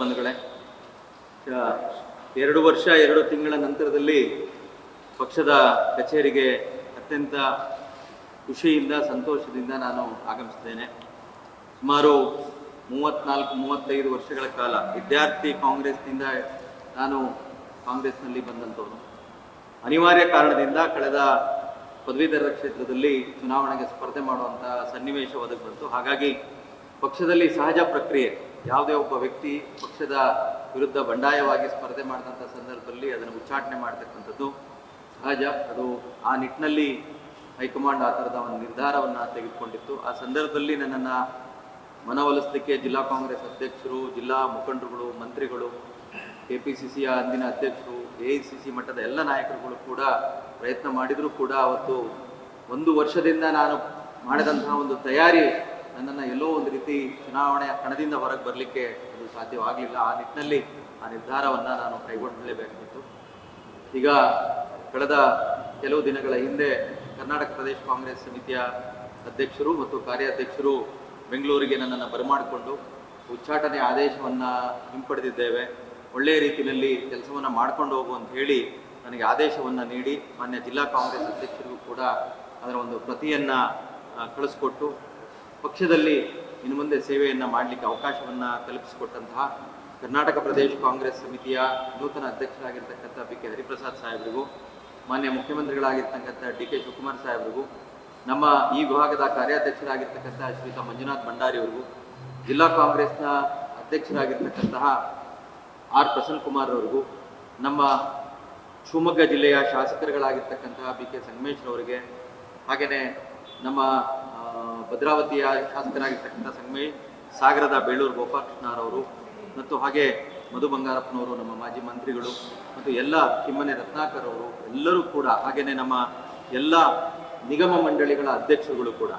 ಬಂಧುಗಳೇ, 2 ವರ್ಷ 2 ತಿಂಗಳ ನಂತರದಲ್ಲಿ ಪಕ್ಷದ ಕಚೇರಿಗೆ ಅತ್ಯಂತ ಖುಷಿಯಿಂದ ಸಂತೋಷದಿಂದ ನಾನು ಆಗಮಿಸಿದ್ದೇನೆ. ಸುಮಾರು 34-35 ವರ್ಷಗಳ ಕಾಲ ವಿದ್ಯಾರ್ಥಿ ಕಾಂಗ್ರೆಸ್ನಿಂದ ನಾನು ಕಾಂಗ್ರೆಸ್ನಲ್ಲಿ ಬಂದಂಥವನು. ಅನಿವಾರ್ಯ ಕಾರಣದಿಂದ ಕಳೆದ ಪದವೀಧರ ಕ್ಷೇತ್ರದಲ್ಲಿ ಚುನಾವಣೆಗೆ ಸ್ಪರ್ಧೆ ಮಾಡುವಂಥ ಸನ್ನಿವೇಶ ಒದಗಿ ಬಂತು. ಹಾಗಾಗಿ ಪಕ್ಷದಲ್ಲಿ ಸಹಜ ಪ್ರಕ್ರಿಯೆ, ಯಾವುದೇ ಒಬ್ಬ ವ್ಯಕ್ತಿ ಪಕ್ಷದ ವಿರುದ್ಧ ಬಂಡಾಯವಾಗಿ ಸ್ಪರ್ಧೆ ಮಾಡಿದಂಥ ಸಂದರ್ಭದಲ್ಲಿ ಅದನ್ನು ಉಚ್ಚಾಟನೆ ಮಾಡ್ತಕ್ಕಂಥದ್ದು ಸಹಜ. ಅದು ಆ ನಿಟ್ಟಿನಲ್ಲಿ ಹೈಕಮಾಂಡ್ ಆ ಥರದ ಒಂದು ನಿರ್ಧಾರವನ್ನು ತೆಗೆದುಕೊಂಡಿತ್ತು. ಆ ಸಂದರ್ಭದಲ್ಲಿ ನನ್ನನ್ನು ಮನವೊಲಿಸಲಿಕ್ಕೆ ಜಿಲ್ಲಾ ಕಾಂಗ್ರೆಸ್ ಅಧ್ಯಕ್ಷರು, ಜಿಲ್ಲಾ ಮುಖಂಡರುಗಳು, ಮಂತ್ರಿಗಳು, KPCCಯ ಅಂದಿನ ಅಧ್ಯಕ್ಷರು, AICC ಮಟ್ಟದ ಎಲ್ಲ ನಾಯಕರುಗಳು ಕೂಡ ಪ್ರಯತ್ನ ಮಾಡಿದರೂ ಕೂಡ ಅವತ್ತು 1 ವರ್ಷದಿಂದ ನಾನು ಮಾಡಿದಂತಹ ಒಂದು ತಯಾರಿ ನನ್ನನ್ನು ಎಲ್ಲೋ ಒಂದು ರೀತಿ ಚುನಾವಣೆಯ ಕಣದಿಂದ ಹೊರಗೆ ಬರಲಿಕ್ಕೆ ಅದು ಸಾಧ್ಯವಾಗಲಿಲ್ಲ. ಆ ನಿಟ್ಟಿನಲ್ಲಿ ಆ ನಿರ್ಧಾರವನ್ನು ನಾನು ಕೈಗೊಳ್ಳಲೇಬೇಕಾಗಿತ್ತು. ಈಗ ಕಳೆದ ಕೆಲವು ದಿನಗಳ ಹಿಂದೆ ಕರ್ನಾಟಕ ಪ್ರದೇಶ ಕಾಂಗ್ರೆಸ್ ಸಮಿತಿಯ ಅಧ್ಯಕ್ಷರು ಮತ್ತು ಕಾರ್ಯಾಧ್ಯಕ್ಷರು ಬೆಂಗಳೂರಿಗೆ ನನ್ನನ್ನು ಬರಮಾಡಿಕೊಂಡು ಉಚ್ಚಾಟನೆ ಆದೇಶವನ್ನು ಹಿಂಪಡೆದಿದ್ದೇವೆ, ಒಳ್ಳೆಯ ರೀತಿಯಲ್ಲಿ ಕೆಲಸವನ್ನು ಮಾಡ್ಕೊಂಡು ಹೋಗು ಅಂತ ಹೇಳಿ ನನಗೆ ಆದೇಶವನ್ನು ನೀಡಿ ಮಾನ್ಯ ಜಿಲ್ಲಾ ಕಾಂಗ್ರೆಸ್ ಅಧ್ಯಕ್ಷರಿಗೂ ಕೂಡ ಅದರ ಒಂದು ಪ್ರತಿಯನ್ನು ಕಳಿಸ್ಕೊಟ್ಟು ಪಕ್ಷದಲ್ಲಿ ಇನ್ನು ಮುಂದೆ ಸೇವೆಯನ್ನು ಮಾಡಲಿಕ್ಕೆ ಅವಕಾಶವನ್ನು ಕಲ್ಪಿಸಿಕೊಟ್ಟಂತಹ ಕರ್ನಾಟಕ ಪ್ರದೇಶ ಕಾಂಗ್ರೆಸ್ ಸಮಿತಿಯ ನೂತನ ಅಧ್ಯಕ್ಷರಾಗಿರ್ತಕ್ಕಂಥ BK ಹರಿಪ್ರಸಾದ್ ಸಾಹೇಬರಿಗೂ, ಮಾನ್ಯ ಮುಖ್ಯಮಂತ್ರಿಗಳಾಗಿರ್ತಕ್ಕಂಥ DK ಶಿವಕುಮಾರ್ ಸಾಹೇಬರಿಗೂ, ನಮ್ಮ ಈ ವಿಭಾಗದ ಕಾರ್ಯಾಧ್ಯಕ್ಷರಾಗಿರ್ತಕ್ಕಂಥ ಶ್ರೀಯುತ ಮಂಜುನಾಥ್ ಭಂಡಾರಿ ಅವರಿಗೂ, ಜಿಲ್ಲಾ ಕಾಂಗ್ರೆಸ್ನ ಅಧ್ಯಕ್ಷರಾಗಿರ್ತಕ್ಕಂತಹ R ಪ್ರಸನ್ನ ಕುಮಾರ್ ಅವರಿಗೂ, ನಮ್ಮ ಶಿವಮೊಗ್ಗ ಜಿಲ್ಲೆಯ ಶಾಸಕರುಗಳಾಗಿರ್ತಕ್ಕಂತಹ BK ಸಂಗಮೇಶ್ ಅವರಿಗೆ, ಹಾಗೆಯೇ ನಮ್ಮ ಭದ್ರಾವತಿಯ ಶಾಸಕರಾಗಿರ್ತಕ್ಕಂಥ ಸಾಗರದ ಬೇಳೂರು ಗೋಪಾಲಕೃಷ್ಣರವರು ಮತ್ತು ಹಾಗೆ ಮಧು ಬಂಗಾರಪ್ಪನವರು, ನಮ್ಮ ಮಾಜಿ ಮಂತ್ರಿಗಳು ಮತ್ತು ಎಲ್ಲ ಕಿಮ್ಮನೆ ರತ್ನಾಕರ್ ಅವರು ಎಲ್ಲರೂ ಕೂಡ, ಹಾಗೆಯೇ ನಮ್ಮ ಎಲ್ಲ ನಿಗಮ ಮಂಡಳಿಗಳ ಅಧ್ಯಕ್ಷರುಗಳು ಕೂಡ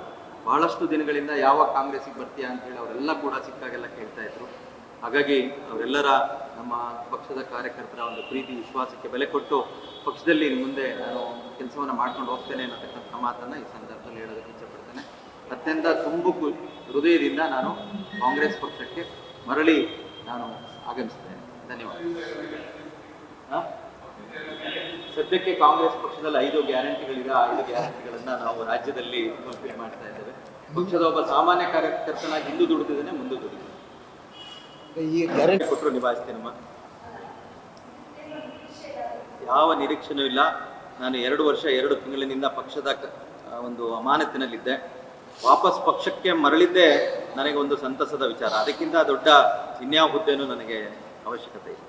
ಬಹಳಷ್ಟು ದಿನಗಳಿಂದ ಯಾವ ಕಾಂಗ್ರೆಸ್ಸಿಗೆ ಬರ್ತೀಯಾ ಅಂತೇಳಿ ಅವರೆಲ್ಲ ಕೂಡ ಸಿಕ್ಕಾಗೆಲ್ಲ ಕೇಳ್ತಾ ಇದ್ರು. ಹಾಗಾಗಿ ಅವರೆಲ್ಲರ ನಮ್ಮ ಪಕ್ಷದ ಕಾರ್ಯಕರ್ತರ ಒಂದು ಪ್ರೀತಿ ವಿಶ್ವಾಸಕ್ಕೆ ಬೆಲೆ ಕೊಟ್ಟು ಪಕ್ಷದಲ್ಲಿ ಮುಂದೆ ನಾನು ಕೆಲಸವನ್ನು ಮಾಡ್ಕೊಂಡು ಹೋಗ್ತೇನೆ ಅನ್ನತಕ್ಕಂಥ ಮಾತನ್ನು ಈ ಸಂದರ್ಭದಲ್ಲಿ ಹೇಳೋದಕ್ಕೆ ಇಚ್ಛಪಡ್ತೇನೆ. ಅತ್ಯಂತ ಹೃದಯದಿಂದ ನಾನು ಕಾಂಗ್ರೆಸ್ ಪಕ್ಷಕ್ಕೆ ಮರಳಿ ನಾನು ಆಗಮಿಸ್ತೇನೆ. ಧನ್ಯವಾದ. ಸದ್ಯಕ್ಕೆ ಕಾಂಗ್ರೆಸ್ ಪಕ್ಷದಲ್ಲಿ 5 ಗ್ಯಾರಂಟಿಗಳಿದೆ. 5 ಗ್ಯಾರಂಟಿಗಳನ್ನು ನಾವು ರಾಜ್ಯದಲ್ಲಿ ಫುಲ್ಫಿಲ್ ಮಾಡ್ತಾ ಇದ್ದೇವೆ. ಪಕ್ಷದ ಒಬ್ಬ ಸಾಮಾನ್ಯ ಕಾರ್ಯಕರ್ತನಾಗಿ ಹಿಂದೂ ದುಡಿದಿದ್ದೇನೆ, ಮುಂದೆ ದುಡಿದಿದ್ದೇನೆ. ಈ ಗ್ಯಾರಂಟಿ ಕೊಟ್ಟರು ನಿಭಾಯಿಸ್ತೇನಮ್ಮ. ಯಾವ ನಿರೀಕ್ಷೆನೂ ಇಲ್ಲ. ನಾನು 2 ವರ್ಷ 2 ತಿಂಗಳಿನಿಂದ ಪಕ್ಷದ ಒಂದು ಅಮಾನತಿನಲ್ಲಿದ್ದೆ. ವಾಪಸ್ ಪಕ್ಷಕ್ಕೆ ಮರಳಿದ್ದೇ ನನಗೆ ಒಂದು ಸಂತಸದ ವಿಚಾರ. ಅದಕ್ಕಿಂತ ದೊಡ್ಡ ಇನ್ಯಾವ ಹುದ್ದೆನೂ ನನಗೆ ಅವಶ್ಯಕತೆ ಇಲ್ಲ.